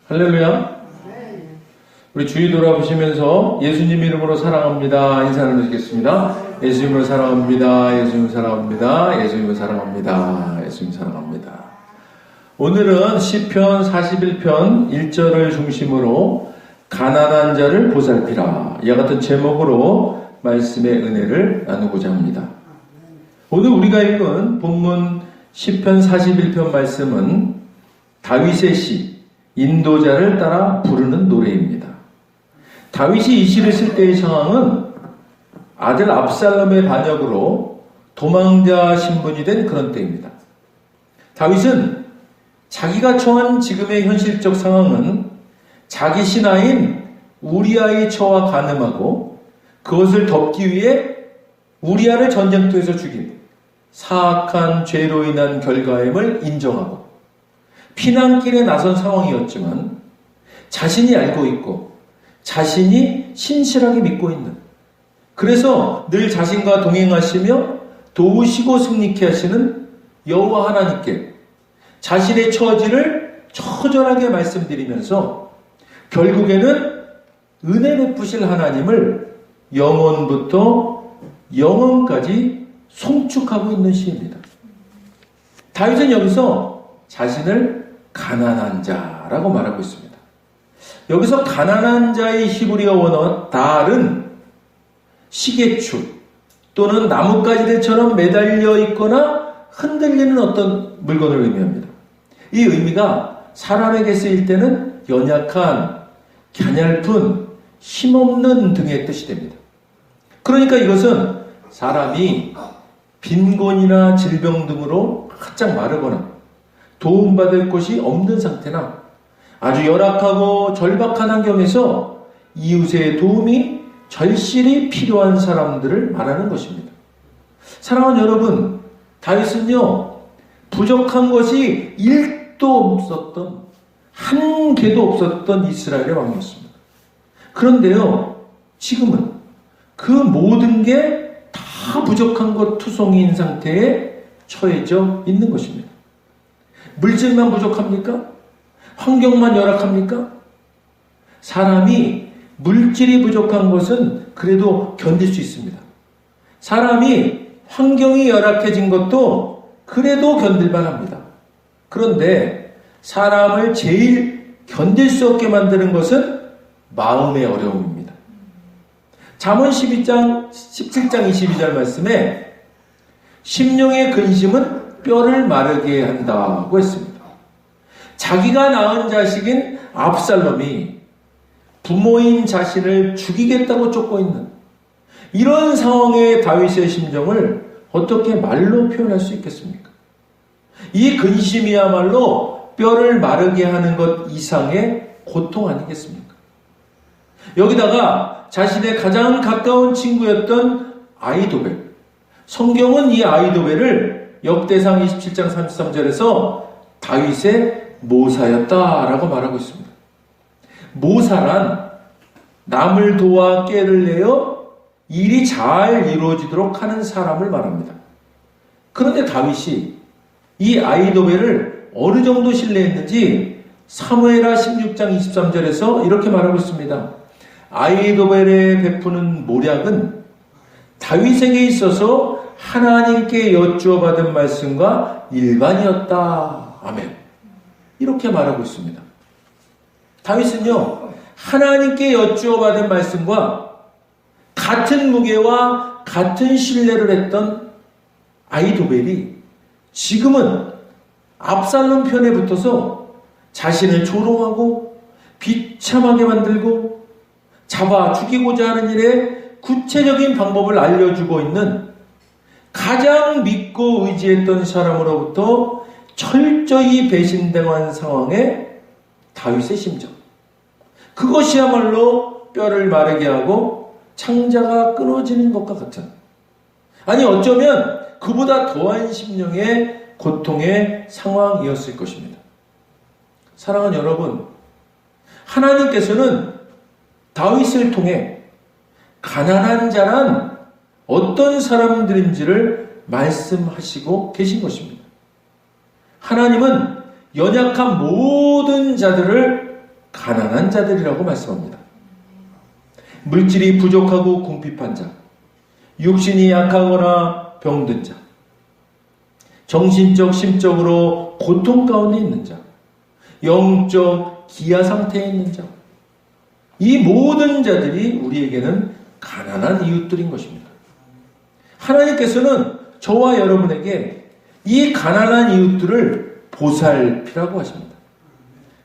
할렐루야. 우리 주위 돌아보시면서 예수님 이름으로 사랑합니다 인사 나누시겠습니다. 예수님을 사랑합니다. 예수님 사랑합니다. 예수님을 사랑합니다. 예수님 사랑합니다. 오늘은 시편 41편 1절을 중심으로 가난한 자를 보살피라, 이와 같은 제목으로 말씀의 은혜를 나누고자 합니다. 오늘 우리가 읽은 본문 시편 41편 말씀은 다윗의 시, 인도자를 따라 부르는 노래입니다. 다윗이 이 시를 쓸 때의 상황은 아들 압살롬의 반역으로 도망자 신분이 된 그런 때입니다. 다윗은 자기가 처한 지금의 현실적 상황은 자기 신하인 우리아의 처와 가늠하고 그것을 덮기 위해 우리아를 전쟁터에서 죽인 사악한 죄로 인한 결과임을 인정하고 피난길에 나선 상황이었지만 자신이 알고 있고 자신이 신실하게 믿고 있는, 그래서 늘 자신과 동행하시며 도우시고 승리케 하시는 여호와 하나님께 자신의 처지를 처절하게 말씀드리면서 결국에는 은혜 베푸실 하나님을 영원부터 영원까지 송축하고 있는 시입니다. 다윗은 여기서 자신을 가난한 자라고 말하고 있습니다. 여기서 가난한 자의 히브리어 원어 달은 시계추 또는 나뭇가지들처럼 매달려 있거나 흔들리는 어떤 물건을 의미합니다. 이 의미가 사람에게 쓰일 때는 연약한, 갸냘픈, 힘없는 등의 뜻이 됩니다. 그러니까 이것은 사람이 빈곤이나 질병 등으로 바짝 마르거나 도움받을 곳이 없는 상태나 아주 열악하고 절박한 환경에서 이웃의 도움이 절실히 필요한 사람들을 말하는 것입니다. 사랑하는 여러분, 다윗은요, 부족한 것이 1도 없었던, 한 개도 없었던 이스라엘의 왕이었습니다. 그런데요, 지금은 그 모든 게 다 부족한 것 투성이인 상태에 처해져 있는 것입니다. 물질만 부족합니까? 환경만 열악합니까? 사람이 물질이 부족한 것은 그래도 견딜 수 있습니다. 사람이 환경이 열악해진 것도 그래도 견딜만 합니다. 그런데 사람을 제일 견딜 수 없게 만드는 것은 마음의 어려움입니다. 잠언 17장 22절 말씀에 심령의 근심은 뼈를 마르게 한다고 했습니다. 자기가 낳은 자식인 압살롬이 부모인 자신을 죽이겠다고 쫓고 있는 이런 상황의 다윗의 심정을 어떻게 말로 표현할 수 있겠습니까? 이 근심이야말로 뼈를 마르게 하는 것 이상의 고통 아니겠습니까? 여기다가 자신의 가장 가까운 친구였던 아히도벨, 성경은 이 아히도벨을 역대상 27장 33절에서 다윗의 모사였다라고 말하고 있습니다. 모사란 남을 도와 꾀를 내어 일이 잘 이루어지도록 하는 사람을 말합니다. 그런데 다윗이 이 아히도벨을 어느 정도 신뢰했는지 사무엘하 16장 23절에서 이렇게 말하고 있습니다. 아히도벨의 베푸는 모략은 다윗에게 있어서 하나님께 여쭈어 받은 말씀과 일반이었다. 아멘. 이렇게 말하고 있습니다. 다윗은요, 하나님께 여쭈어 받은 말씀과 같은 무게와 같은 신뢰를 했던 아히도벨이 지금은 압살롬 편에 붙어서 자신을 조롱하고 비참하게 만들고 잡아 죽이고자 하는 일에 구체적인 방법을 알려주고 있는 가장 믿고 의지했던 사람으로부터 철저히 배신당한 상황에 다윗의 심정, 그것이야말로 뼈를 마르게 하고 창자가 끊어지는 것과 같은, 아니 어쩌면 그보다 더한 심령의 고통의 상황이었을 것입니다. 사랑하는 여러분, 하나님께서는 다윗을 통해 가난한 자란 어떤 사람들인지를 말씀하시고 계신 것입니다. 하나님은 연약한 모든 자들을 가난한 자들이라고 말씀합니다. 물질이 부족하고 궁핍한 자, 육신이 약하거나 병든 자, 정신적, 심적으로 고통 가운데 있는 자, 영적 기아 상태에 있는 자, 이 모든 자들이 우리에게는 가난한 이웃들인 것입니다. 하나님께서는 저와 여러분에게 이 가난한 이웃들을 보살피라고 하십니다.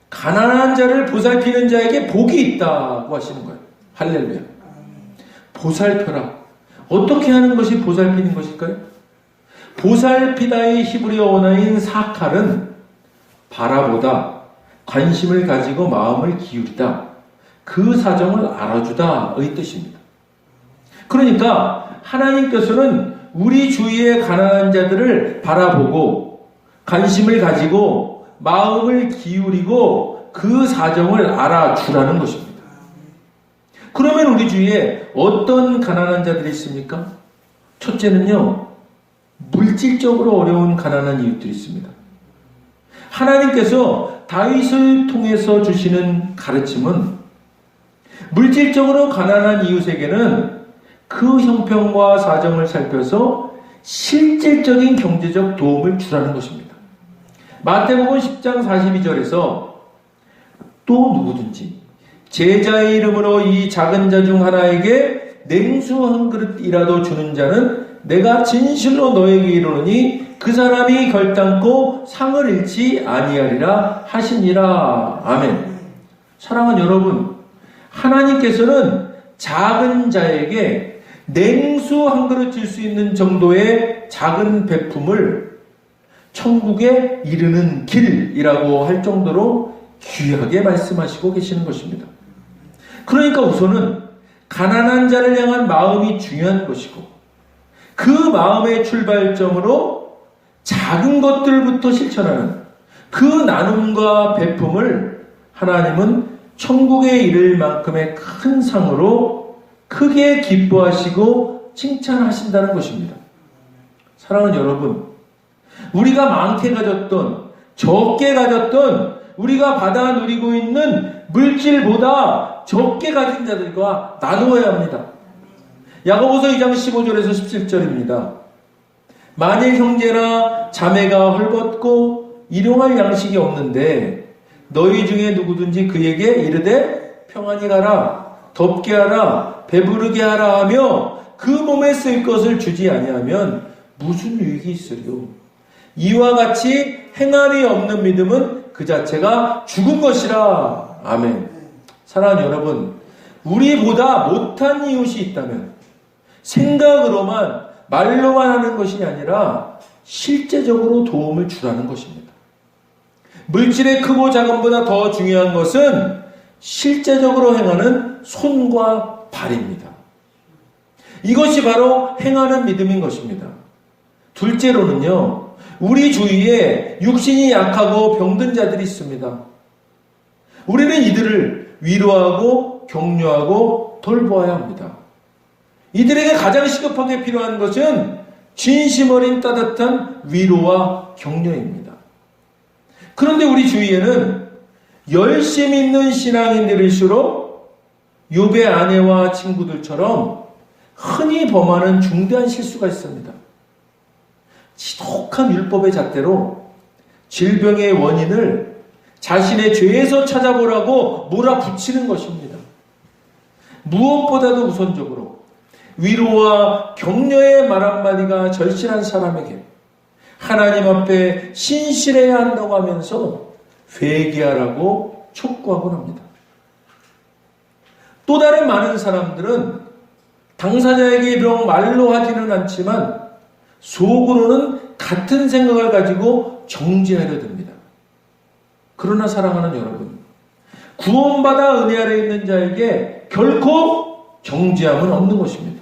가난한 자를 보살피는 자에게 복이 있다고 하시는 거예요. 할렐루야. 보살펴라. 어떻게 하는 것이 보살피는 것일까요? 보살피다의 히브리어 원어인 사칼은 바라보다, 관심을 가지고 마음을 기울이다, 그 사정을 알아주다의 뜻입니다. 그러니까 하나님께서는 우리 주위의 가난한 자들을 바라보고 관심을 가지고 마음을 기울이고 그 사정을 알아주라는 것입니다. 그러면 우리 주위에 어떤 가난한 자들이 있습니까? 첫째는요, 물질적으로 어려운 가난한 이웃들이 있습니다. 하나님께서 다윗을 통해서 주시는 가르침은 물질적으로 가난한 이웃에게는 그 형편과 사정을 살펴서 실질적인 경제적 도움을 주라는 것입니다. 마태복음 10장 42절에서 또 누구든지 제자의 이름으로 이 작은 자 중 하나에게 냉수 한 그릇이라도 주는 자는 내가 진실로 너에게 이르노니 그 사람이 결단코 상을 잃지 아니하리라 하시니라. 아멘. 사랑하는 여러분, 하나님께서는 작은 자에게 냉수 한 그릇 줄 수 있는 정도의 작은 베품을 천국에 이르는 길이라고 할 정도로 귀하게 말씀하시고 계시는 것입니다. 그러니까 우선은 가난한 자를 향한 마음이 중요한 것이고, 그 마음의 출발점으로 작은 것들부터 실천하는 그 나눔과 베품을 하나님은 천국에 이를 만큼의 큰 상으로 크게 기뻐하시고 칭찬하신다는 것입니다. 사랑하는 여러분, 우리가 많게 가졌던 적게 가졌던 우리가 받아 누리고 있는 물질보다 적게 가진 자들과 나누어야 합니다. 야고보서 2장 15절에서 17절입니다. 만일 형제나 자매가 헐벗고 일용할 양식이 없는데 너희 중에 누구든지 그에게 이르되 평안히 가라, 덥게 하라, 배부르게 하라 하며 그 몸에 쓸 것을 주지 아니하면 무슨 유익이 있으리요. 이와 같이 행함이 없는 믿음은 그 자체가 죽은 것이라. 아멘. 사랑하는 여러분, 우리보다 못한 이웃이 있다면 생각으로만 말로만 하는 것이 아니라 실제적으로 도움을 주라는 것입니다. 물질의 크고 작음보다 더 중요한 것은 실제적으로 행하는 손과 발입니다. 이것이 바로 행하는 믿음인 것입니다. 둘째로는요, 우리 주위에 육신이 약하고 병든 자들이 있습니다. 우리는 이들을 위로하고 격려하고 돌보아야 합니다. 이들에게 가장 시급하게 필요한 것은 진심 어린 따뜻한 위로와 격려입니다. 그런데 우리 주위에는 열심 있는 신앙인들일수록 욥의 아내와 친구들처럼 흔히 범하는 중대한 실수가 있습니다. 지독한 율법의 잣대로 질병의 원인을 자신의 죄에서 찾아보라고 몰아붙이는 것입니다. 무엇보다도 우선적으로 위로와 격려의 말 한마디가 절실한 사람에게 하나님 앞에 신실해야 한다고 하면서 회개하라고 촉구하곤 합니다. 또 다른 많은 사람들은 당사자에게 비록 말로 하지는 않지만 속으로는 같은 생각을 가지고 정죄하려 듭니다. 그러나 사랑하는 여러분, 구원받아 은혜 아래 있는 자에게 결코 정죄함은 없는 것입니다.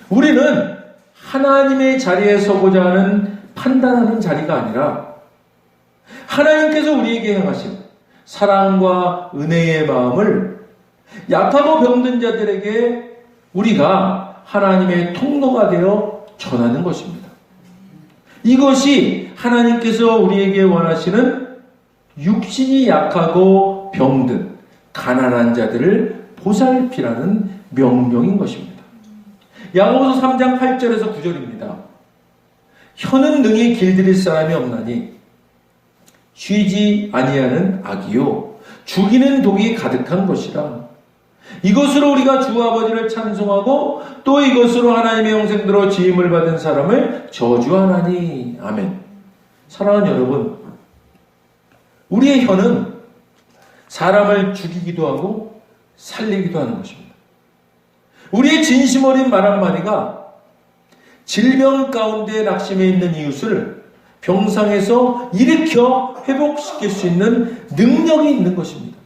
우리는 하나님의 자리에 서고자 하는 판단하는 자리가 아니라 하나님께서 우리에게 행하신 사랑과 은혜의 마음을 약하고 병든 자들에게 우리가 하나님의 통로가 되어 전하는 것입니다. 이것이 하나님께서 우리에게 원하시는 육신이 약하고 병든 가난한 자들을 보살피라는 명령인 것입니다. 야고보서 3장 8절에서 9절입니다. 혀는 능히 길들일 사람이 없나니 쉬지 아니하는 악이요 죽이는 독이 가득한 것이라. 이것으로 우리가 주 아버지를 찬송하고 또 이것으로 하나님의 영생대로 지음을 받은 사람을 저주하나니. 아멘. 사랑하는 여러분, 우리의 혀는 사람을 죽이기도 하고 살리기도 하는 것입니다. 우리의 진심 어린 말 한마디가 질병 가운데 낙심해 있는 이웃을 병상에서 일으켜 회복시킬 수 있는 능력이 있는 것입니다.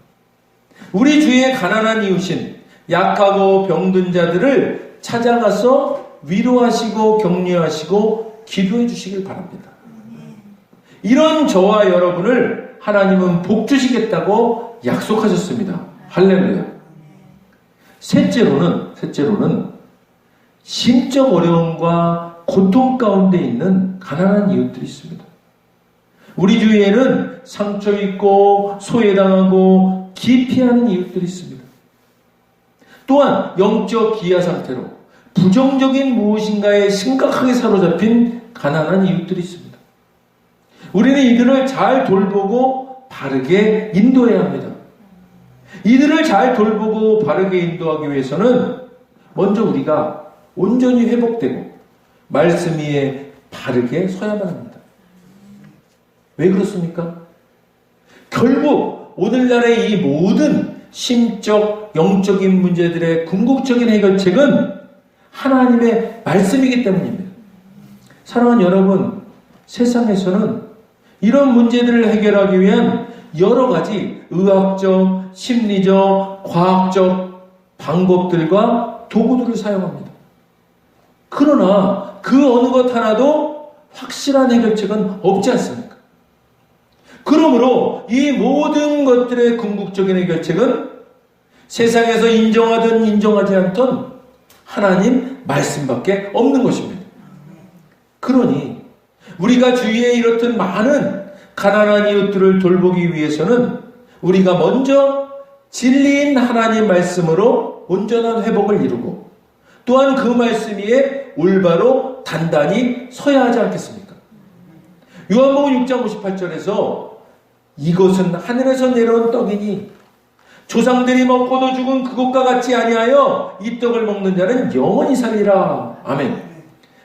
우리 주위의 가난한 이웃인 약하고 병든 자들을 찾아가서 위로하시고 격려하시고 기도해 주시길 바랍니다. 이런 저와 여러분을 하나님은 복 주시겠다고 약속하셨습니다. 할렐루야. 셋째로는 심적 어려움과 고통 가운데 있는 가난한 이웃들이 있습니다. 우리 주위에는 상처 입고 소외당하고 기피하는 이웃들이 있습니다. 또한 영적 기아 상태로 부정적인 무엇인가에 심각하게 사로잡힌 가난한 이웃들이 있습니다. 우리는 이들을 잘 돌보고 바르게 인도해야 합니다. 이들을 잘 돌보고 바르게 인도하기 위해서는 먼저 우리가 온전히 회복되고 말씀 위에 바르게 서야만 합니다. 왜 그렇습니까? 결국 오늘날의 이 모든 심적, 영적인 문제들의 궁극적인 해결책은 하나님의 말씀이기 때문입니다. 사랑하는 여러분, 세상에서는 이런 문제들을 해결하기 위한 여러 가지 의학적, 심리적, 과학적 방법들과 도구들을 사용합니다. 그러나 그 어느 것 하나도 확실한 해결책은 없지 않습니까? 그러므로 이 모든 것들의 궁극적인 해결책은 세상에서 인정하든 인정하지 않든 하나님 말씀밖에 없는 것입니다. 그러니 우리가 주위에 이렇듯 많은 가난한 이웃들을 돌보기 위해서는 우리가 먼저 진리인 하나님 말씀으로 온전한 회복을 이루고 또한 그 말씀 위에 올바로 단단히 서야 하지 않겠습니까? 요한복음 6장 58절에서 이것은 하늘에서 내려온 떡이니 조상들이 먹고도 죽은 그것과 같지 아니하여 이 떡을 먹는 자는 영원히 살리라. 아멘.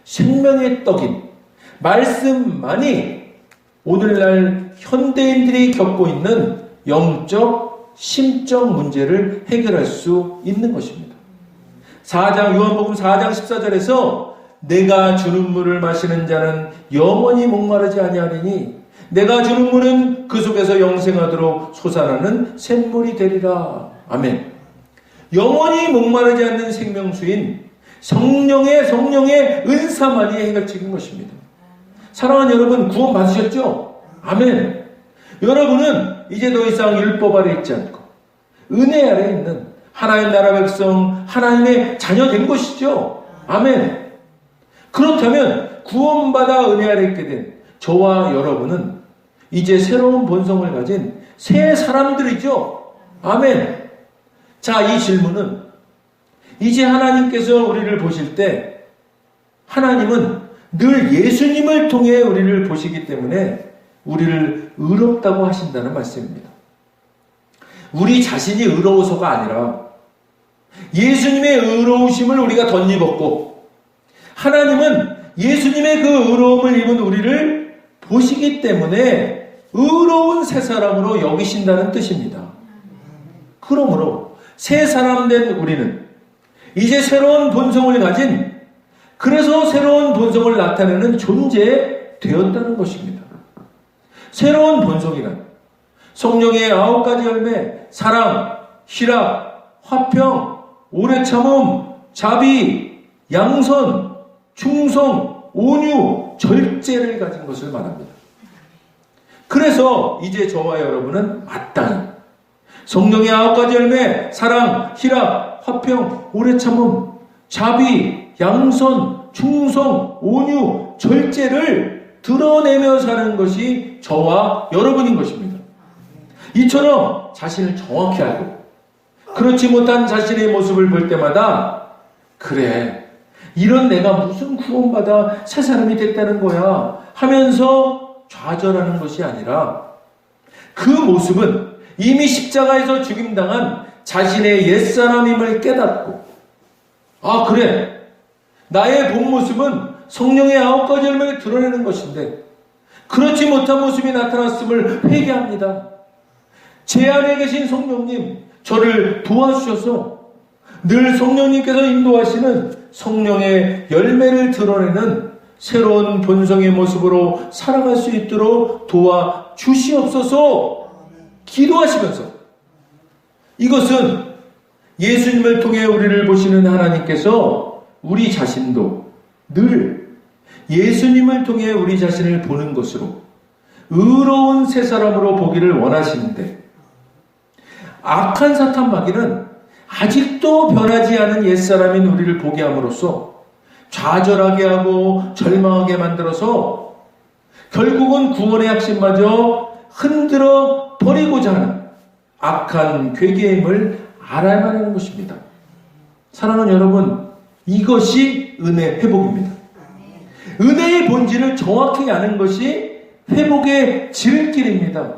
생명의 떡인 말씀만이 오늘날 현대인들이 겪고 있는 영적, 심적 문제를 해결할 수 있는 것입니다. 요한복음 4장 14절에서 내가 주는 물을 마시는 자는 영원히 목마르지 아니하리니 내가 주는 물은 그 속에서 영생하도록 솟아나는 샘물이 되리라. 아멘. 영원히 목마르지 않는 생명수인 성령의 은사만이 해결책인 것입니다. 사랑하는 여러분, 구원 받으셨죠? 아멘. 여러분은 이제 더 이상 율법 아래 있지 않고 은혜 아래 있는 하나님 나라 백성, 하나님의 자녀 된 것이죠. 아멘. 그렇다면 구원받아 은혜 아래 있게 된 저와 여러분은 이제 새로운 본성을 가진 새 사람들이죠. 아멘. 자, 이 질문은 이제 하나님께서 우리를 보실 때 하나님은 늘 예수님을 통해 우리를 보시기 때문에 우리를 의롭다고 하신다는 말씀입니다. 우리 자신이 의로워서가 아니라 예수님의 의로우심을 우리가 덧입었고 하나님은 예수님의 그 의로움을 입은 우리를 보시기 때문에 의로운 새 사람으로 여기신다는 뜻입니다. 그러므로 새 사람 된 우리는 이제 새로운 본성을 가진, 그래서 새로운 본성을 나타내는 존재 되었다는 것입니다. 새로운 본성이란 성령의 9가지 열매, 사랑, 희락, 화평, 오래 참음, 자비, 양선, 충성, 온유, 절제를 가진 것을 말합니다. 그래서 이제 저와 여러분은 마땅히 성령의 9가지 열매, 사랑, 희락, 화평, 오래 참음, 자비, 양선, 충성, 온유, 절제를 드러내며 사는 것이 저와 여러분인 것입니다. 이처럼 자신을 정확히 알고 그렇지 못한 자신의 모습을 볼 때마다 그래, 이런 내가 무슨 구원받아 새 사람이 됐다는 거야 하면서 좌절하는 것이 아니라 그 모습은 이미 십자가에서 죽임당한 자신의 옛사람임을 깨닫고 아 그래, 나의 본 모습은 성령의 9가지 열매를 드러내는 것인데 그렇지 못한 모습이 나타났음을 회개합니다. 제 안에 계신 성령님, 저를 도와주셔서 늘 성령님께서 인도하시는 성령의 열매를 드러내는 새로운 본성의 모습으로 살아갈 수 있도록 도와주시옵소서 기도하시면서 이것은 예수님을 통해 우리를 보시는 하나님께서 우리 자신도 늘 예수님을 통해 우리 자신을 보는 것으로 의로운 새 사람으로 보기를 원하시는데 악한 사탄 마귀는 아직도 변하지 않은 옛사람인 우리를 보게 함으로써 좌절하게 하고 절망하게 만들어서 결국은 구원의 확신마저 흔들어 버리고자 하는 악한 괴계임을 알아야만 하는 것입니다. 사랑하는 여러분, 이것이 은혜 회복입니다. 은혜의 본질을 정확히 아는 것이 회복의 지름길입니다.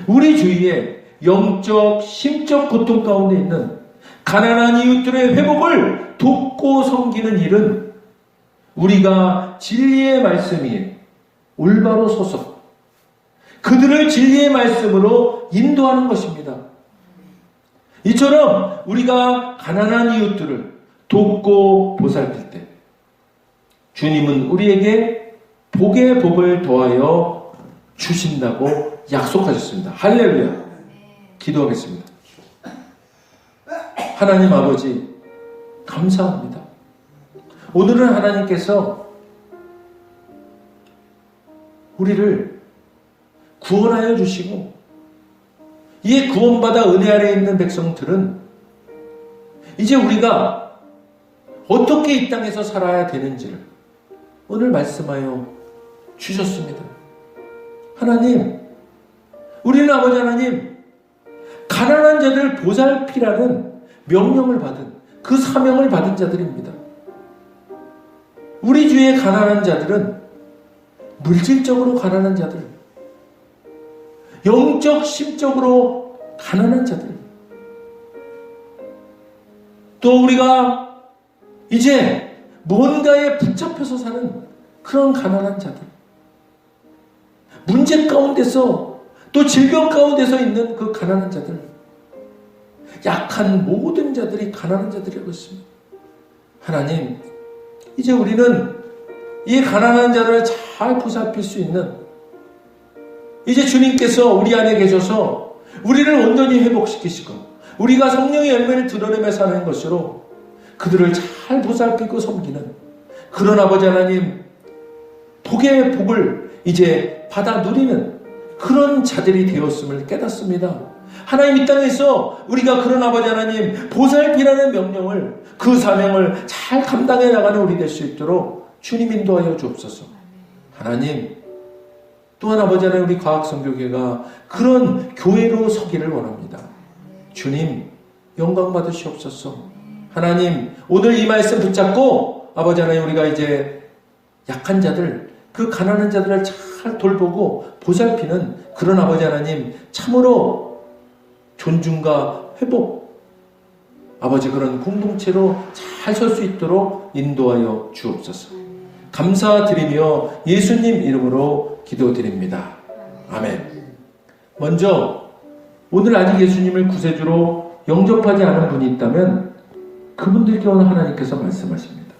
우리 주위에 영적, 심적 고통 가운데 있는 가난한 이웃들의 회복을 돕고 섬기는 일은 우리가 진리의 말씀 위에 올바로 서서 그들을 진리의 말씀으로 인도하는 것입니다. 이처럼 우리가 가난한 이웃들을 돕고 보살필 때 주님은 우리에게 복의 복을 더하여 주신다고 약속하셨습니다. 할렐루야. 기도하겠습니다. 하나님 아버지 감사합니다. 오늘은 하나님께서 우리를 구원하여 주시고 이 구원받아 은혜 아래 있는 백성들은 이제 우리가 어떻게 이 땅에서 살아야 되는지를 오늘 말씀하여 주셨습니다. 하나님, 우리는 아버지 하나님 가난한 자들을 보살피라는 명령을 받은 그 사명을 받은 자들입니다. 우리 주위의 가난한 자들은 물질적으로 가난한 자들, 영적, 심적으로 가난한 자들, 또 우리가 이제 뭔가에 붙잡혀서 사는 그런 가난한 자들, 문제 가운데서 또 질병 가운데서 있는 그 가난한 자들, 약한 모든 자들이 가난한 자들이라고 했습니다. 하나님, 이제 우리는 이 가난한 자를 잘 보살필 수 있는 이제 주님께서 우리 안에 계셔서 우리를 온전히 회복시키시고 우리가 성령의 열매를 드러내며 사는 것으로 그들을 잘 보살피고 섬기는 그런 아버지 하나님 복의 복을 이제 받아 누리는 그런 자들이 되었음을 깨닫습니다. 하나님, 이 땅에서 우리가 그런 아버지 하나님 보살피라는 명령을, 그 사명을 잘 감당해 나가는 우리 될 수 있도록 주님 인도하여 주옵소서. 하나님, 또한 아버지 하나님 우리 과학선교회가 그런 교회로 서기를 원합니다. 주님 영광 받으시옵소서. 하나님, 오늘 이 말씀 붙잡고 아버지 하나님 우리가 이제 약한 자들, 그 가난한 자들을 잘 돌보고 보살피는 그런 아버지 하나님 참으로 존중과 회복, 아버지 그런 공동체로 잘 설 수 있도록 인도하여 주옵소서. 감사드리며 예수님 이름으로 기도드립니다. 아멘. 먼저 오늘 아직 예수님을 구세주로 영접하지 않은 분이 있다면 그분들께 오늘 하나님께서 말씀하십니다.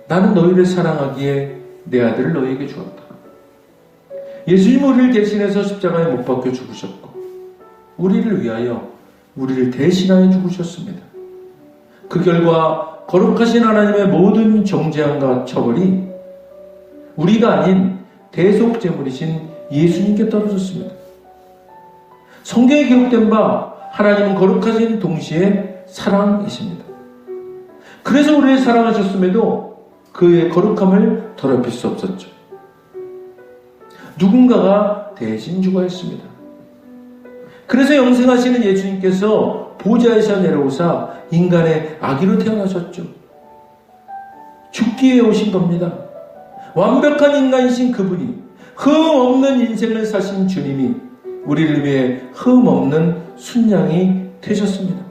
나는 너희를 사랑하기에 내 아들을 너희에게 주었다. 예수님 우리를 대신해서 십자가에 못 박혀 죽으셨고 우리를 위하여 우리를 대신하여 죽으셨습니다. 그 결과 거룩하신 하나님의 모든 정죄함과 처벌이 우리가 아닌 대속제물이신 예수님께 떨어졌습니다. 성경에 기록된 바 하나님은 거룩하신 동시에 사랑이십니다. 그래서 우리를 사랑하셨음에도 그의 거룩함을 더럽힐 수 없었죠. 누군가가 대신 죽어야 했습니다. 그래서 영생하시는 예수님께서 보좌에서 내려오사 인간의 아기로 태어나셨죠. 죽기 위해 오신 겁니다. 완벽한 인간이신 그분이, 흠 없는 인생을 사신 주님이 우리를 위해 흠 없는 순양이 되셨습니다.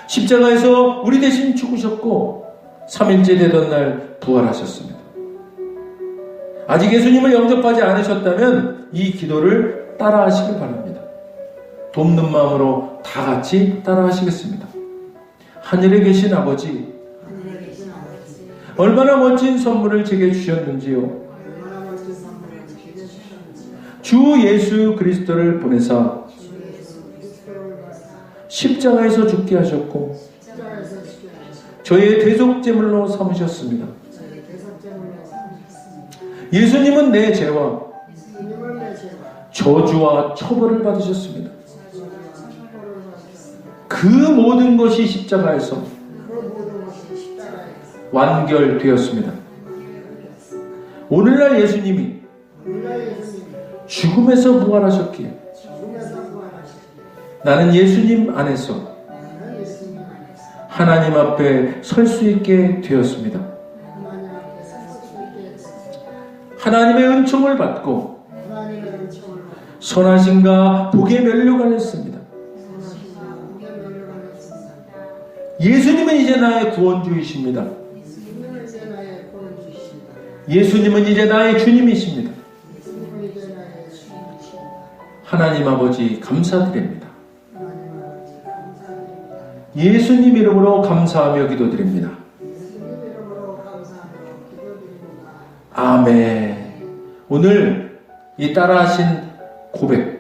십자가에서 우리 대신 죽으셨고 3일째 되던 날 부활하셨습니다. 아직 예수님을 영접하지 않으셨다면 이 기도를 따라 하시길 바랍니다. 돕는 마음으로 다 같이 따라 하시겠습니다. 하늘에 계신 아버지, 얼마나 멋진 선물을 제게 주셨는지요. 주 예수 그리스도를 보내사 십자가에서 죽게 하셨고 저의 대속제물로 삼으셨습니다. 예수님은 내 죄와 저주와 처벌을 받으셨습니다. 그 모든 것이 십자가에서 완결되었습니다. 오늘날 예수님이 죽음에서 부활하셨기에 나는 예수님 안에서 하나님 앞에 설 수 있게 되었습니다. 하나님의 은총을 받고 선하심과 복의 면류관을 했습니다. 예수님은 이제 나의 구원주이십니다. 예수님은 이제 나의 주님이십니다. 하나님 아버지 감사드립니다. 예수님 이름으로 감사하며 기도드립니다. 아멘. 오늘 이 따라하신 고백,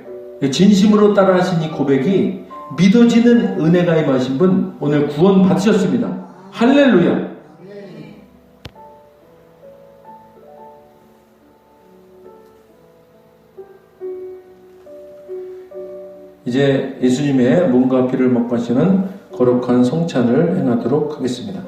진심으로 따라하신 이 고백이 믿어지는 은혜가 임하신 분 오늘 구원 받으셨습니다. 할렐루야. 이제 예수님의 몸과 피를 먹고 하시는 거룩한 성찬을 행하도록 하겠습니다.